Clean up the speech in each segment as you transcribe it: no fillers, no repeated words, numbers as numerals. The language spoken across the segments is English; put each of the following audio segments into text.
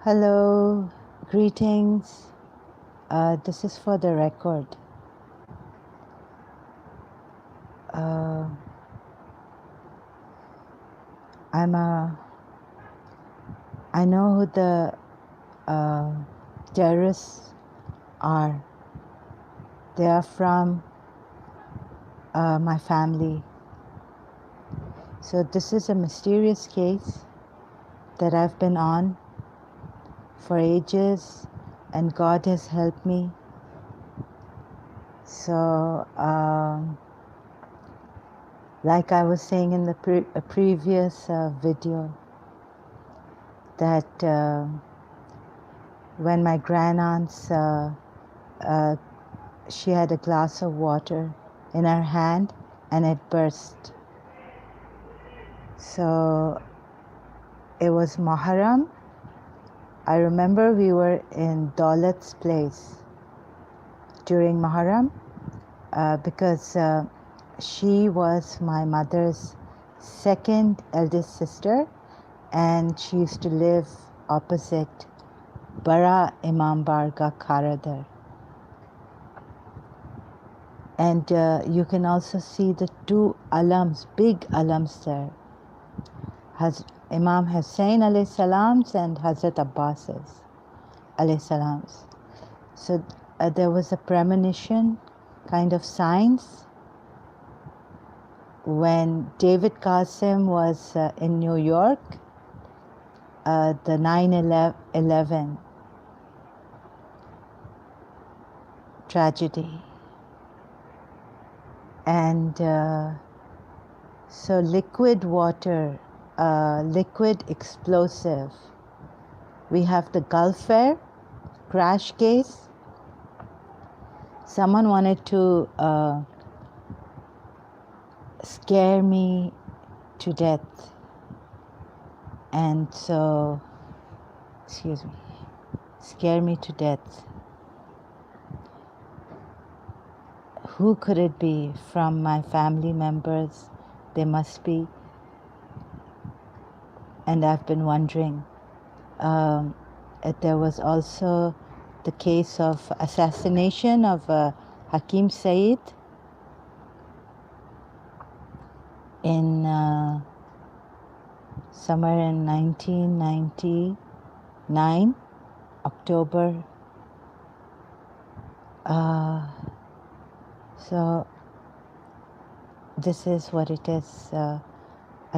Hello, greetings. This is for the record. Uh, I'm a. I know who the uh, terrorists are. They are from my family. So this is a mysterious case that I've been on for ages, and God has helped me. So, like I was saying in the previous video, that when my grandaunt's she had a glass of water in her hand and it burst. So it was Muharram. I remember we were in Daulat's place during Muharram because she was my mother's second eldest sister, and she used to live opposite Bara Imam Barga Kharadar. And you can also see the two alams, big alams there. Imam Hussain alayhi salams and Hazrat Abbas's alayhi salams. So there was a premonition kind of signs when David Qasim was in New York, the 9/11 tragedy. And so liquid water, liquid explosive. We have the Gulf Air crash case. Someone wanted to scare me to death. And so, excuse me, scare me to death. Who could it be? From my family members? They must be. And I've been wondering. There was also the case of assassination of Hakim Saeed in somewhere in 1999, October. So this is what it is. I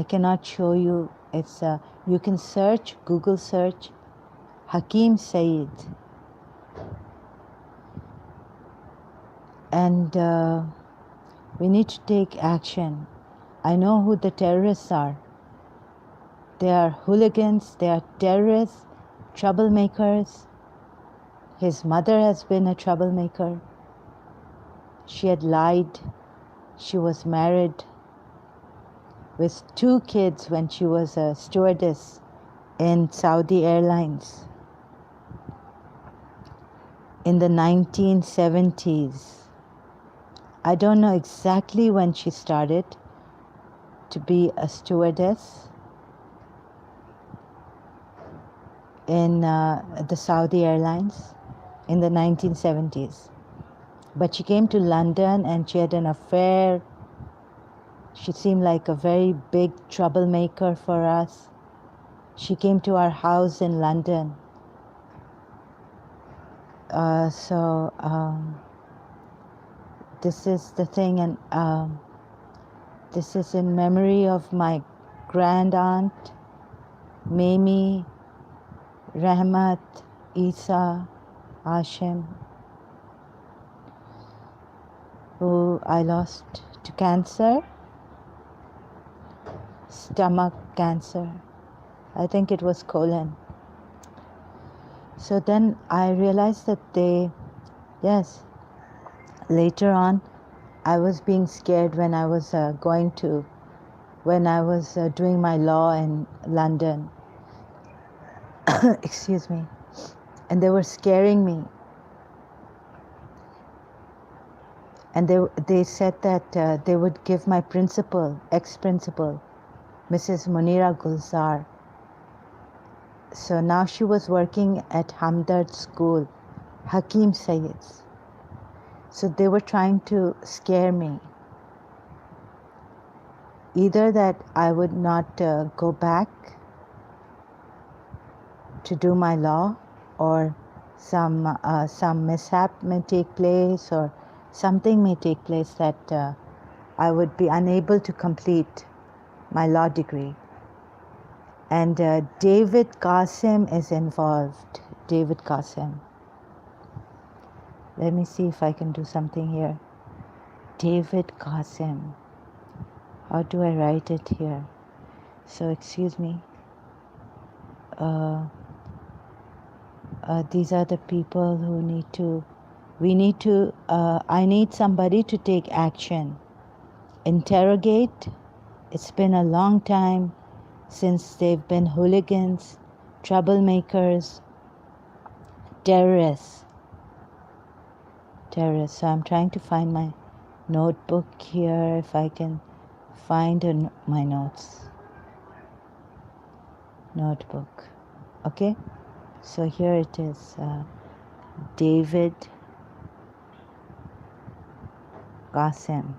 cannot show you. It's you can search, Google search Hakim Saeed, and we need to take action. I know who the terrorists are. They are hooligans, they are terrorists, troublemakers. His mother has been a troublemaker. She had lied. She was married with 2 kids when she was a stewardess in Saudi Airlines in the 1970s. I don't know exactly when she started to be a stewardess in the Saudi Airlines in the 1970s. But she came to London and she had an affair. She seemed like a very big troublemaker for us. She came to our house in London. This is the thing, and this is in memory of my grand aunt, Mimi Rahmat Isa Hashim, who I lost to cancer, stomach cancer. I think it was colon. So then I realized that later on, I was being scared when I was doing my law in London. Excuse me. And they were scaring me. And they said that they would give my principal, ex-principal, Mrs. Munira Gulzar, So now she was working at Hamdard School, Hakim Sayyid's. So they were trying to scare me. Either that I would not go back to do my law, or some mishap may take place, or something may take place that I would be unable to complete my law degree. And David Qasim is involved. David Qasim. Let me see if I can do something here. David Qasim. How do I write it here? So excuse me. These are the people who I need somebody to take action. Interrogate. It's been a long time since they've been hooligans, troublemakers, terrorists. So I'm trying to find my notebook here, if I can find my notes. Notebook. Okay? So here it is. David Qasim.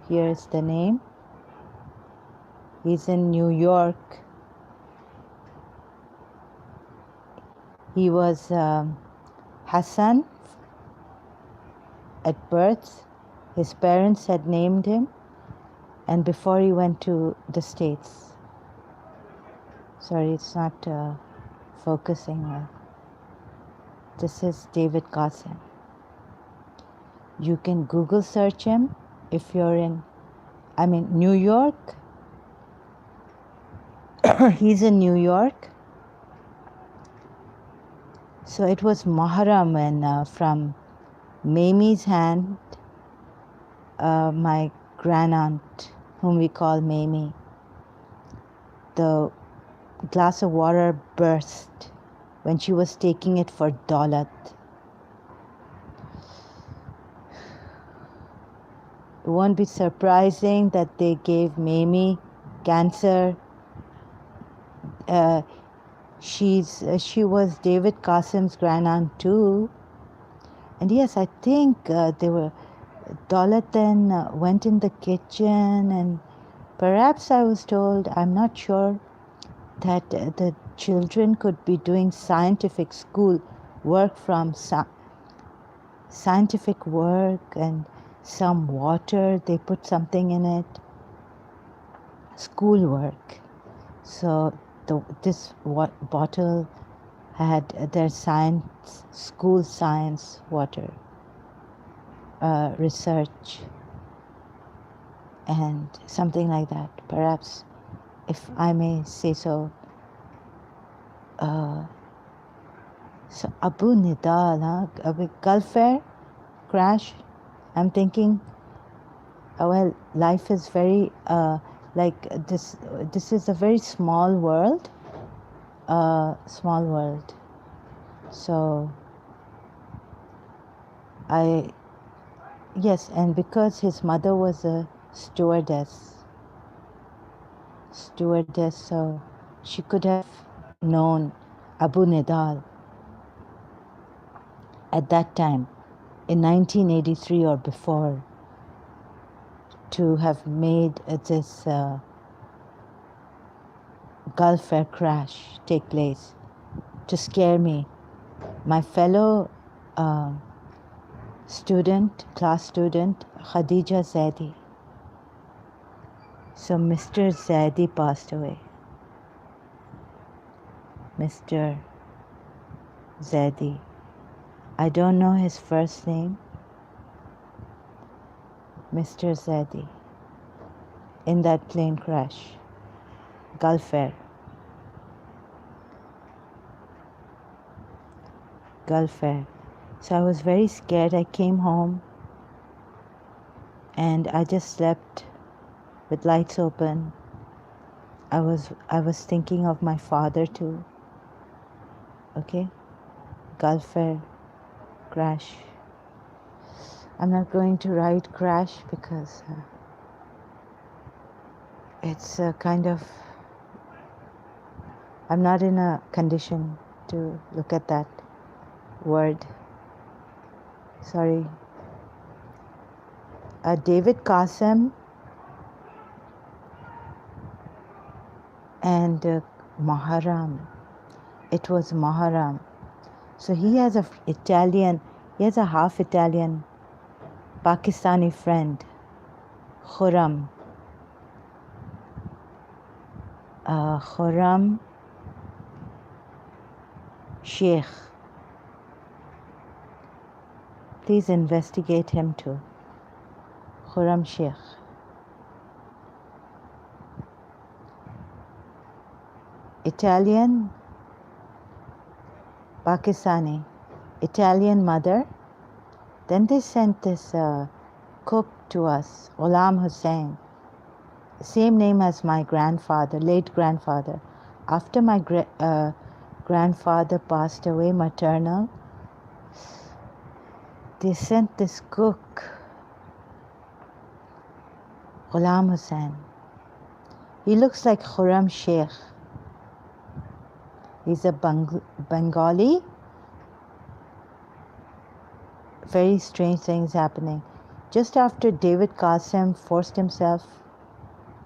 Here's the name. He's in New York. He was Hassan at birth. His parents had named him, and before he went to the States. Sorry, it's not focusing. This is David Qasim. You can Google search him if you're in, New York. He's in New York. So it was Muharram, and from Mamie's hand, my grandaunt, whom we call Mamie, the glass of water burst when she was taking it for Daulat. It won't be surprising that they gave Mamie cancer. She was David Qasim's grandaunt too. And yes, I think Daulat then went in the kitchen, and perhaps I was told, I'm not sure, that the children could be doing scientific school work from scientific work, and some water, they put something in it, school work. So this bottle had their school science water, research, and something like that. Perhaps, if I may say so. So Abu Nidal, Gulf Fair crash. I'm thinking, well, life is very like this. This is a very small world. Small world. So yes, and because his mother was a stewardess, so she could have known Abu Nidal at that time, in 1983 or before, to have made this Gulf Fair crash take place, to scare me. My fellow class student, Khadija Zaidi. So Mr. Zaidi passed away. Mr. Zaidi. I don't know his first name. Mr. Zaidi. In that plane crash. Gulf Fair. Gulf Fair. So I was very scared. I came home and I just slept with lights open. I was thinking of my father too. Okay? Gulf Fair crash. I'm not going to write crash because it's kind of I'm not in a condition to look at that word. Sorry. David Qasim and Muharram. It was Muharram. So he has a half Italian Pakistani friend, Khurram. Khurram Sheikh. Please investigate him too. Khurram Sheikh. Italian, Pakistani, Italian mother. Then they sent this cook to us, Ghulam Hussain, same name as my grandfather, late grandfather. After my grandfather passed away, maternal, they sent this cook, Ghulam Hussain. He looks like Khurram Sheikh. He's a Bengali. Very strange things happening. Just after David Qasim forced himself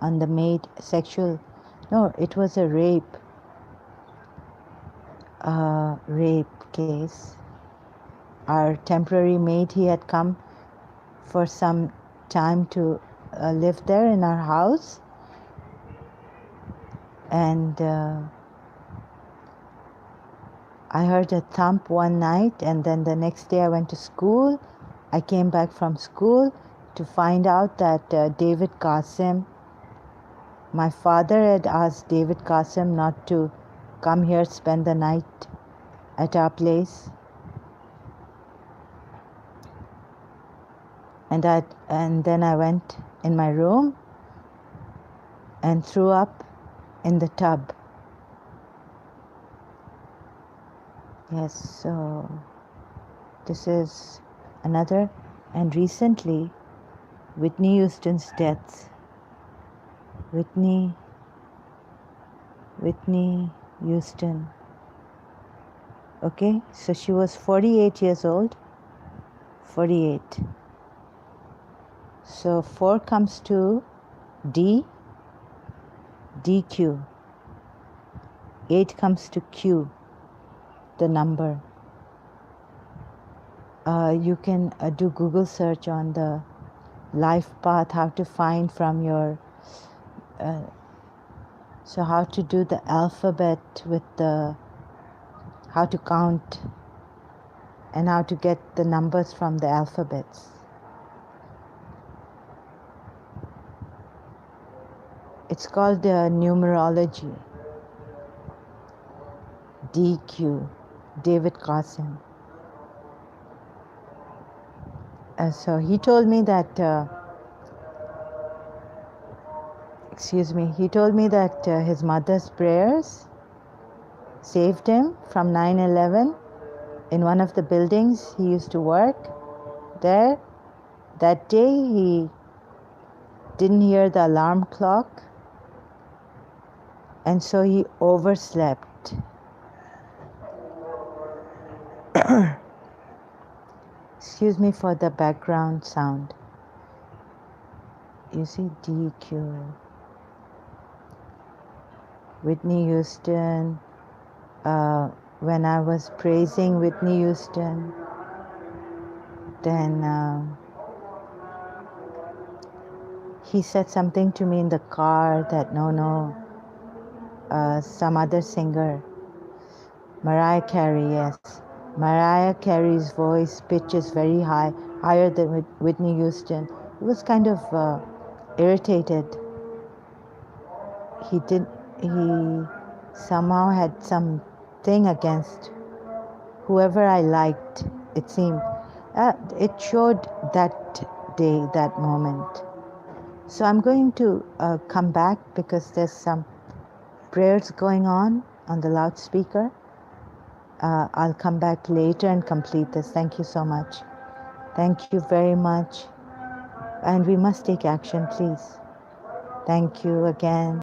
on the maid, it was a rape case. Our temporary maid, he had come for some time to live there in our house, and I heard a thump one night, and then the next day I went to school. I came back from school to find out that David Qasim, my father had asked David Qasim not to come here, spend the night at our place. And then I went in my room and threw up in the tub. Yes, so this is another. And recently, Whitney Houston's death. Whitney Houston. Okay, so she was 48 years old. 48. So 4 comes to DQ. 8 comes to Q, the number. You can do Google search on the life path, how to find from your, so how to do the alphabet with how to count and how to get the numbers from the alphabets. It's called numerology. DQ, David Qasim. So he told me that, he told me that his mother's prayers saved him from 9/11 in one of the buildings he used to work there. That day he didn't hear the alarm clock, and so he overslept. Excuse me for the background sound. You see, DQ. Whitney Houston. When I was praising Whitney Houston, then he said something to me in the car that some other singer, Mariah Carey, yes. Mariah Carey's voice pitch is very high, higher than Whitney Houston. He was kind of irritated. He somehow had something against whoever I liked, it seemed. It showed that day, that moment. So I'm going to come back because there's some prayers going on the loudspeaker. I'll come back later and complete this. Thank you so much. Thank you very much. And we must take action, please. Thank you again.